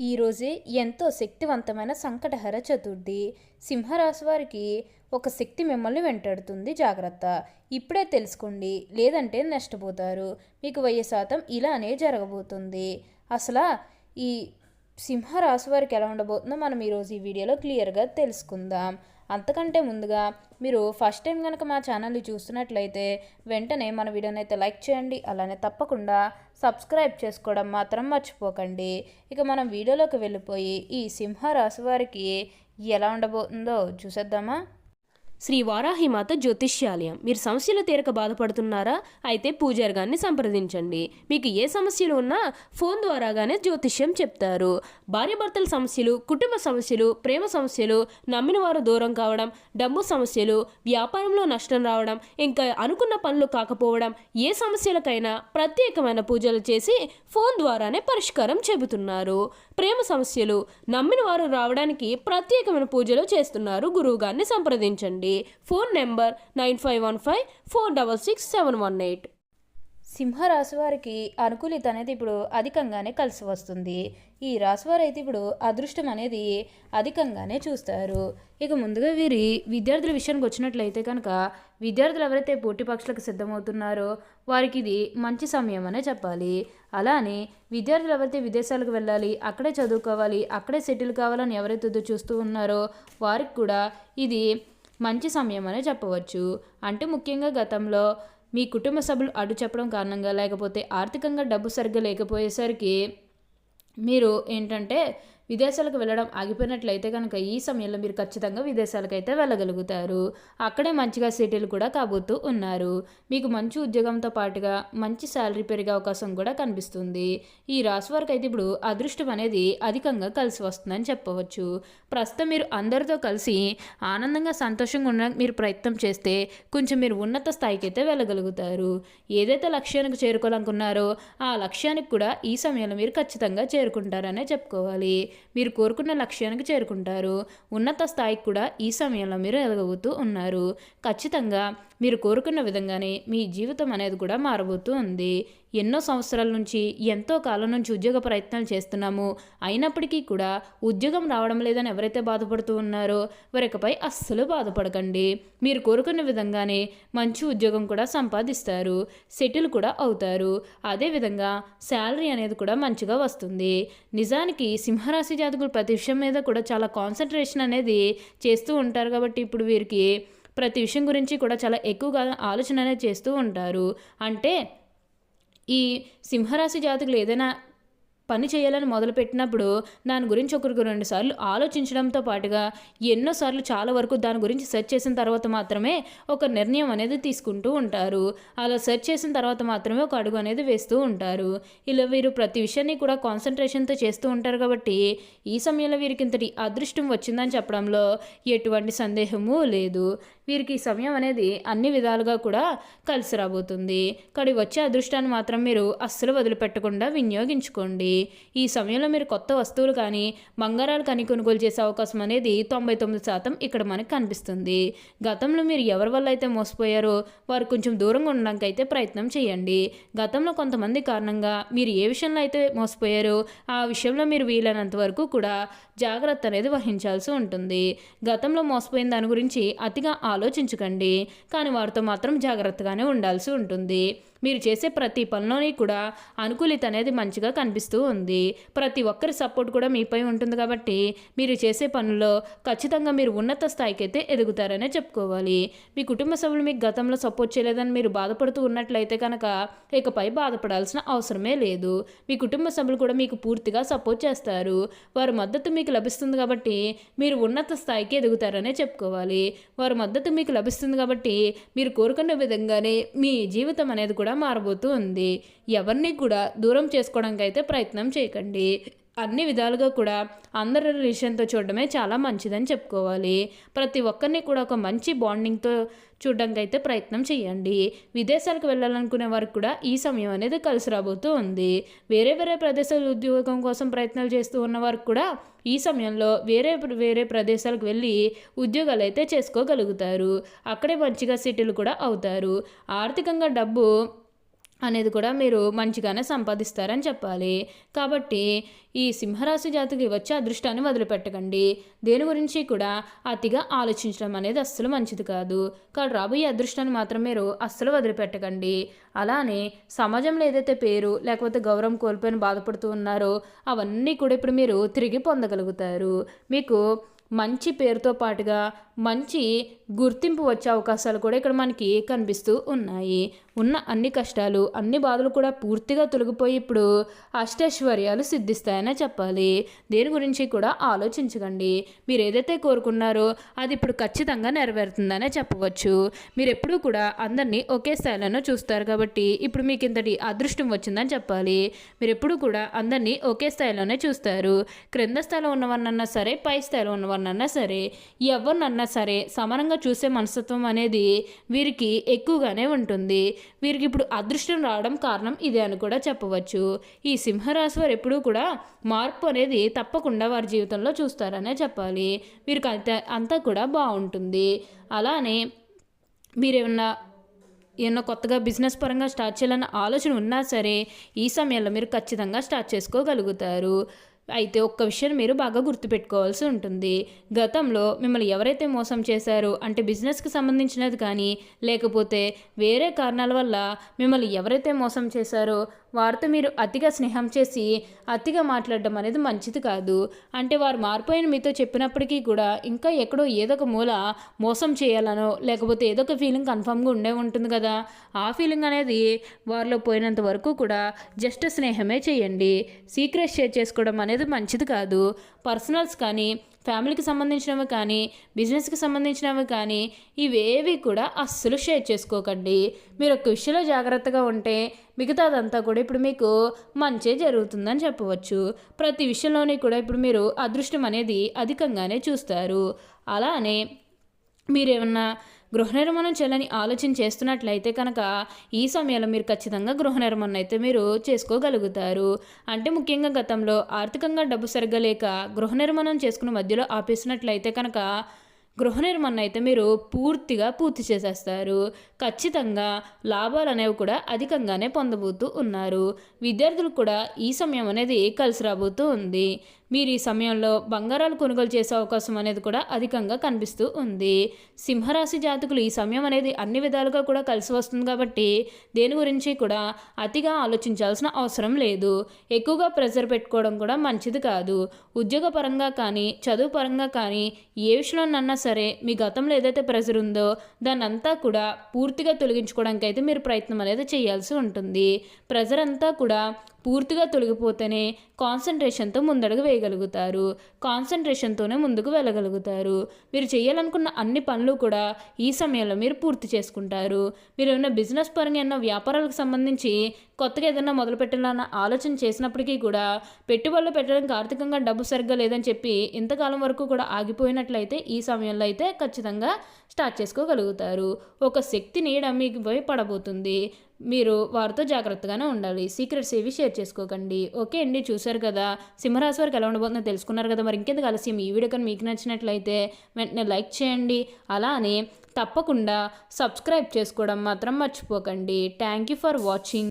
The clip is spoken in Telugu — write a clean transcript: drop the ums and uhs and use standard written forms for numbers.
ఈరోజే ఎంతో శక్తివంతమైన సంకటహర చతుర్థి. సింహరాశి వారికి ఒక శక్తి మిమ్మల్ని వెంటాడుతుంది, జాగ్రత్త. ఇప్పుడే తెలుసుకోండి, లేదంటే నష్టపోతారు. మీకు 1000% ఇలానే జరగబోతుంది. అసలు ఈ సింహరాశి వారికి ఎలా ఉండబోతుందో మనం ఈరోజు ఈ వీడియోలో క్లియర్గా తెలుసుకుందాం. అంతకంటే ముందుగా మీరు ఫస్ట్ టైం కనుక మా ఛానల్ని చూస్తున్నట్లయితే వెంటనే మన వీడియోని అయితే లైక్ చేయండి. అలానే తప్పకుండా సబ్స్క్రైబ్ చేసుకోవడం మాత్రం మర్చిపోకండి. ఇక మనం వీడియోలోకి వెళ్ళిపోయి ఈ సింహరాశి వారికి ఎలా ఉండబోతుందో చూసేద్దామా. శ్రీ వారాహిమాత జ్యోతిష్యాలయం. మీరు సమస్యలు తీరక బాధపడుతున్నారా? అయితే పూజారి గారిని సంప్రదించండి. మీకు ఏ సమస్యలు ఉన్నా ఫోన్ ద్వారాగానే జ్యోతిష్యం చెప్తారు. భార్యాభర్తల సమస్యలు, కుటుంబ సమస్యలు, ప్రేమ సమస్యలు, నమ్మిన వారు దూరం కావడం, డబ్బు సమస్యలు, వ్యాపారంలో నష్టం రావడం, ఇంకా అనుకున్న పనులు కాకపోవడం, ఏ సమస్యలకైనా ప్రత్యేకమైన పూజలు చేసి ఫోన్ ద్వారానే పరిష్కారం చెబుతున్నారు. ప్రేమ సమస్యలు, నమ్మిన వారు రావడానికి ప్రత్యేకమైన పూజలు చేస్తున్నారు. గురువు గారిని సంప్రదించండి. Phone number 9515466718. సింహరాశి వారికి అనుకూలిత అనేది ఇప్పుడు అధికంగానే కలిసి వస్తుంది. ఈ రాశివారు అయితే ఇప్పుడు అదృష్టం అనేది అధికంగానే చూస్తారు. ఇక ముందుగా వీరి విద్యార్థుల విషయానికి వచ్చినట్లయితే కనుక విద్యార్థులు ఎవరైతే పోటీ పరీక్షలకు సిద్ధమవుతున్నారో వారికి ఇది మంచి సమయం అనే చెప్పాలి. అలానే విద్యార్థులు ఎవరైతే విదేశాలకు వెళ్ళాలి, అక్కడే చదువుకోవాలి, అక్కడే సెటిల్ కావాలని ఎవరైతే చూస్తూ ఉన్నారో వారికి కూడా ఇది మంచి సమయం అనే చెప్పవచ్చు. అంటే ముఖ్యంగా గతంలో మీ కుటుంబ సభ్యులు అడ్డు చెప్పడం కారణంగా, లేకపోతే ఆర్థికంగా డబ్బు సరిగ్గా లేకపోయేసరికి మీరు ఏంటంటే విదేశాలకు వెళ్ళడం ఆగిపోయినట్లయితే కనుక ఈ సమయంలో మీరు ఖచ్చితంగా విదేశాలకైతే వెళ్ళగలుగుతారు. అక్కడే మంచిగా సెటిల్ కూడా కాబోతూ ఉన్నారు. మీకు మంచి ఉద్యోగంతో పాటుగా మంచి శాలరీ పెరిగే అవకాశం కూడా కనిపిస్తుంది. ఈ రాశి వారికి అయితే ఇప్పుడు అదృష్టం అనేది అధికంగా కలిసి వస్తుందని చెప్పవచ్చు. ప్రస్తుతం మీరు అందరితో కలిసి ఆనందంగా సంతోషంగా ఉండడానికి మీరు ప్రయత్నం చేస్తే కొంచెం మీరు ఉన్నత స్థాయికి అయితే వెళ్ళగలుగుతారు. ఏదైతే లక్ష్యానికి చేరుకోవాలనుకున్నారో ఆ లక్ష్యానికి కూడా ఈ సమయంలో మీరు ఖచ్చితంగా చేరుకుంటారనే చెప్పుకోవాలి. మీరు కోరుకున్న లక్ష్యానికి చేరుకుంటారు. ఉన్నత స్థాయికి కూడా ఈ సమయంలో మీరు ఎదగబోతూ ఉన్నారు. ఖచ్చితంగా మీరు కోరుకున్న విధంగానే మీ జీవితం అనేది కూడా మారబోతూ ఉంది. ఎన్నో సంవత్సరాల నుంచి, ఎంతో కాలం నుంచి ఉద్యోగ ప్రయత్నాలు చేస్తున్నాము, అయినప్పటికీ కూడా ఉద్యోగం రావడం లేదని ఎవరైతే బాధపడుతూ ఉన్నారో వారికపై అస్సలు బాధపడకండి. మీరు కోరుకున్న విధంగానే మంచి ఉద్యోగం కూడా సంపాదిస్తారు, సెటిల్ కూడా అవుతారు. అదేవిధంగా శాలరీ అనేది కూడా మంచిగా వస్తుంది. నిజానికి సింహరాశి జాతకులు ప్రతి విషయం మీద కూడా చాలా కాన్సన్ట్రేషన్ అనేది చేస్తూ ఉంటారు. కాబట్టి ఇప్పుడు వీరికి ప్రతి విషయం గురించి కూడా చాలా ఎక్కువగా ఆలోచన అనేది చేస్తూ ఉంటారు. అంటే ఈ సింహరాశి జాతకులు ఏదైనా పని చేయాలని మొదలుపెట్టినప్పుడు దాని గురించి ఒకరికి 2 సార్లు ఆలోచించడంతో పాటుగా ఎన్నోసార్లు చాలా వరకు దాని గురించి సెర్చ్ చేసిన తర్వాత మాత్రమే ఒక నిర్ణయం అనేది తీసుకుంటూ ఉంటారు. అలా సెర్చ్ చేసిన తర్వాత మాత్రమే ఒక అడుగు అనేది వేస్తూ ఉంటారు. ఇలా వీరు ప్రతి విషయాన్ని కూడా కాన్సన్ట్రేషన్తో చేస్తూ ఉంటారు. కాబట్టి ఈ సమయంలో వీరికి ఇంతటి అదృష్టం వచ్చిందని చెప్పడంలో ఎటువంటి సందేహము లేదు. వీరికి ఈ సమయం అనేది అన్ని విధాలుగా కూడా కలిసి రాబోతుంది. కానీ వచ్చే అదృష్టాన్ని మాత్రం మీరు అస్సలు వదిలిపెట్టకుండా వినియోగించుకోండి. ఈ సమయంలో మీరు కొత్త వస్తువులు కానీ బంగారాలు కానీ కొనుగోలు చేసే అవకాశం అనేది 99% ఇక్కడ మనకు కనిపిస్తుంది. గతంలో మీరు ఎవరి వల్ల అయితే మోసపోయారో వారు కొంచెం దూరంగా ఉండడానికి అయితే ప్రయత్నం చేయండి. గతంలో కొంతమంది కారణంగా మీరు ఏ విషయంలో అయితే మోసపోయారో ఆ విషయంలో మీరు వీలైనంత వరకు కూడా జాగ్రత్త అనేది వహించాల్సి ఉంటుంది. గతంలో మోసపోయిన దాని గురించి అతిగా ఆలోచించకండి, కానీ వారితో మాత్రం జాగ్రత్తగానే ఉండాల్సి ఉంటుంది. మీరు చేసే ప్రతి పనిలోని కూడా అనుకూలిత అనేది మంచిగా కనిపిస్తూ ఉంది. ప్రతి ఒక్కరి సపోర్ట్ కూడా మీపై ఉంటుంది. కాబట్టి మీరు చేసే పనుల్లో ఖచ్చితంగా మీరు ఉన్నత స్థాయికి అయితే ఎదుగుతారనే చెప్పుకోవాలి. మీ కుటుంబ సభ్యులు మీకు గతంలో సపోర్ట్ చేయలేదని మీరు బాధపడుతూ ఉన్నట్లయితే కనుక ఇకపై బాధపడాల్సిన అవసరమే లేదు. మీ కుటుంబ సభ్యులు కూడా మీకు పూర్తిగా సపోర్ట్ చేస్తారు. వారి మద్దతు మీకు లభిస్తుంది కాబట్టి మీరు ఉన్నత స్థాయికి ఎదుగుతారనే చెప్పుకోవాలి. వారి మద్దతు మీకు లభిస్తుంది కాబట్టి మీరు కోరుకున్న విధంగానే మీ జీవితం అనేది కూడా మారబోతూ ఉంది. ఎవరిని కూడా దూరం చేసుకోవడానికి అయితే ప్రయత్నం చేయకండి. అన్ని విధాలుగా కూడా అందరి రిలేషన్తో చూడడమే చాలా మంచిదని చెప్పుకోవాలి. ప్రతి ఒక్కరిని కూడా ఒక మంచి బాండింగ్తో చూడడానికి అయితే ప్రయత్నం చేయండి. విదేశాలకు వెళ్ళాలనుకునే వారికి కూడా ఈ సమయం అనేది కలిసి రాబోతూ ఉంది. వేరే వేరే ప్రదేశాల ఉద్యోగం కోసం ప్రయత్నాలు చేస్తూ ఉన్న వారికి కూడా ఈ సమయంలో వేరే వేరే ప్రదేశాలకు వెళ్ళి ఉద్యోగాలు అయితే చేసుకోగలుగుతారు. అక్కడే మంచిగా సెటిల్ కూడా అవుతారు. ఆర్థికంగా డబ్బు అనేది కూడా మీరు మంచిగానే సంపాదిస్తారని చెప్పాలి. కాబట్టి ఈ సింహరాశి జాతికి వచ్చే అదృష్టాన్ని వదిలిపెట్టకండి. దేని గురించి కూడా అతిగా ఆలోచించడం అనేది అస్సలు మంచిది కాదు. కానీ రాబోయే అదృష్టాన్ని మాత్రం మీరు అస్సలు వదిలిపెట్టకండి. అలానే సమాజంలో ఏదైతే పేరు లేకపోతే గౌరవం కోల్పోయిన బాధపడుతూ ఉన్నారో అవన్నీ కూడా ఇప్పుడు మీరు తిరిగి పొందగలుగుతారు. మీకు మంచి పేరుతో పాటుగా మంచి గుర్తింపు వచ్చే అవకాశాలు కూడా ఇక్కడ మనకి కనిపిస్తూ ఉన్నాయి. ఉన్న అన్ని కష్టాలు అన్ని బాధలు కూడా పూర్తిగా తొలగిపోయి ఇప్పుడు అష్టైశ్వర్యాలు సిద్ధిస్తాయనే చెప్పాలి. దేని గురించి కూడా ఆలోచించకండి. మీరు ఏదైతే కోరుకున్నారో అది ఇప్పుడు ఖచ్చితంగా నెరవేరుతుందనే చెప్పవచ్చు. మీరు ఎప్పుడూ కూడా అందరినీ ఒకే స్థాయిలోనే చూస్తారు కాబట్టి ఇప్పుడు మీకు ఇంతటి అదృష్టం వచ్చిందని చెప్పాలి. మీరు ఎప్పుడూ కూడా అందరినీ ఒకే స్థాయిలోనే చూస్తారు. క్రింద స్థాయిలో ఉన్నవారినన్నా సరే పై స్థాయిలో ఉన్నవారినన్నా సరే ఎవరినన్నా సరే సమానంగా చూసే మనస్తత్వం అనేది వీరికి ఎక్కువగానే ఉంటుంది. వీరికి ఇప్పుడు అదృష్టం రావడం కారణం ఇదే అని కూడా చెప్పవచ్చు. ఈ సింహరాశి వారు ఎప్పుడూ కూడా మార్పు అనేది తప్పకుండా వారి జీవితంలో చూస్తారనే చెప్పాలి. వీరికి అంతా కూడా బాగుంటుంది. అలానే ఏమన్నా కొత్తగా బిజినెస్ పరంగా స్టార్ట్ చేయాలన్న ఆలోచన ఉన్నా సరే ఈ సమయంలో మీరు ఖచ్చితంగా స్టార్ట్ చేసుకోగలుగుతారు. అయితే ఒక్క విషయం మీరు బాగా గుర్తుపెట్టుకోవాల్సి ఉంటుంది. గతంలో మిమ్మల్ని ఎవరైతే మోసం చేశారో అంటే బిజినెస్కి సంబంధించినది కానీ లేకపోతే వేరే కారణాల వల్ల మిమ్మల్ని ఎవరైతే మోసం చేశారో వారితో మీరు అతిగా స్నేహం చేసి అతిగా మాట్లాడడం అనేది మంచిది కాదు. అంటే వారు మారిపోయిన మీతో చెప్పినప్పటికీ కూడా ఇంకా ఎక్కడో ఏదో ఒక మూల మోసం చేయాలనో లేకపోతే ఏదో ఒక ఫీలింగ్ కన్ఫామ్గా ఉండే ఉంటుంది కదా. ఆ ఫీలింగ్ అనేది వారిలో పోయినంత వరకు కూడా జస్ట్ స్నేహమే చేయండి. సీక్రెట్ షేర్ చేసుకోవడం అనేది మంచిది కాదు. పర్సనల్స్ కానీ ఫ్యామిలీకి సంబంధించినవి కానీ బిజినెస్కి సంబంధించినవి కానీ ఇవేవి కూడా అస్సలు షేర్ చేసుకోకండి. మీరు ఒక విషయంలో జాగ్రత్తగా ఉంటే మిగతాదంతా కూడా ఇప్పుడు మీకు మంచే జరుగుతుందని చెప్పవచ్చు. ప్రతి విషయంలోని కూడా ఇప్పుడు మీరు అదృష్టం అనేది అధికంగానే చూస్తారు. అలానే మీరేమన్నా గృహ నిర్మాణం చేయాలని ఆలోచన చేస్తున్నట్లయితే కనుక ఈ సమయంలో మీరు ఖచ్చితంగా గృహ నిర్మాణం అయితే మీరు చేసుకోగలుగుతారు. అంటే ముఖ్యంగా గతంలో ఆర్థికంగా డబ్బు సరిగ్గా లేక గృహ నిర్మాణం చేసుకుని మధ్యలో ఆపేసినట్లయితే కనుక గృహ నిర్మాణం అయితే మీరు పూర్తి చేసేస్తారు. ఖచ్చితంగా లాభాలు అనేవి కూడా అధికంగానే పొందబోతూ ఉన్నారు. విద్యార్థులకు కూడా ఈ సమయం అనేది కలిసి రాబోతూ ఉంది. మీరు ఈ సమయంలో బంగారాలు కొనుగోలు చేసే అవకాశం అనేది కూడా అధికంగా కనిపిస్తూ ఉంది. సింహరాశి జాతకులు ఈ సమయం అనేది అన్ని విధాలుగా కూడా కలిసి వస్తుంది కాబట్టి దేని గురించి కూడా అతిగా ఆలోచించాల్సిన అవసరం లేదు. ఎక్కువగా ప్రెజర్ పెట్టుకోవడం కూడా మంచిది కాదు. ఉద్యోగ పరంగా కానీ చదువు పరంగా కానీ ఏ విషయంలోనన్నా సరే మీ గతంలో ఏదైతే ప్రెజర్ ఉందో దాన్ని అంతా కూడా పూర్తిగా తొలగించుకోవడానికి అయితే మీరు ప్రయత్నం అనేది చేయాల్సి ఉంటుంది. ప్రెజర్ అంతా కూడా పూర్తిగా తొలగిపోతేనే కాన్సన్ట్రేషన్తో ముందడుగు వేయగలుగుతారు. కాన్సన్ట్రేషన్తోనే ముందుకు వెళ్ళగలుగుతారు. మీరు చేయాలనుకున్న అన్ని పనులు కూడా ఈ సమయంలో మీరు పూర్తి చేసుకుంటారు. మీరు ఏమైనా బిజినెస్ పరంగా ఏమైనా వ్యాపారాలకు సంబంధించి కొత్తగా ఏదైనా మొదలు పెట్టాలన్న ఆలోచన చేసినప్పటికీ కూడా పెట్టుబడులు పెట్టడానికి ఆర్థికంగా డబ్బు సరిగ్గా లేదని చెప్పి ఇంతకాలం వరకు కూడా ఆగిపోయినట్లయితే ఈ సమయంలో అయితే ఖచ్చితంగా స్టార్ట్ చేసుకోగలుగుతారు. ఒక శక్తి నీడ మీకు పోయి పడబోతుంది. మీరు వారితో జాగ్రత్తగానే ఉండాలి. సీక్రెట్స్ ఏవి షేర్ చేసుకోకండి. ఓకే అండి, చూసారు కదా సింహరాశి వారికి ఎలా ఉండబోతుందో తెలుసుకున్నారు కదా. మరి ఇంకెందుకు ఆలస్యం, ఈ వీడియో కానీ మీకు నచ్చినట్లయితే వెంటనే లైక్ చేయండి. అలానే తప్పకుండా సబ్స్క్రైబ్ చేసుకోవడం మాత్రం మర్చిపోకండి. Thank you for watching.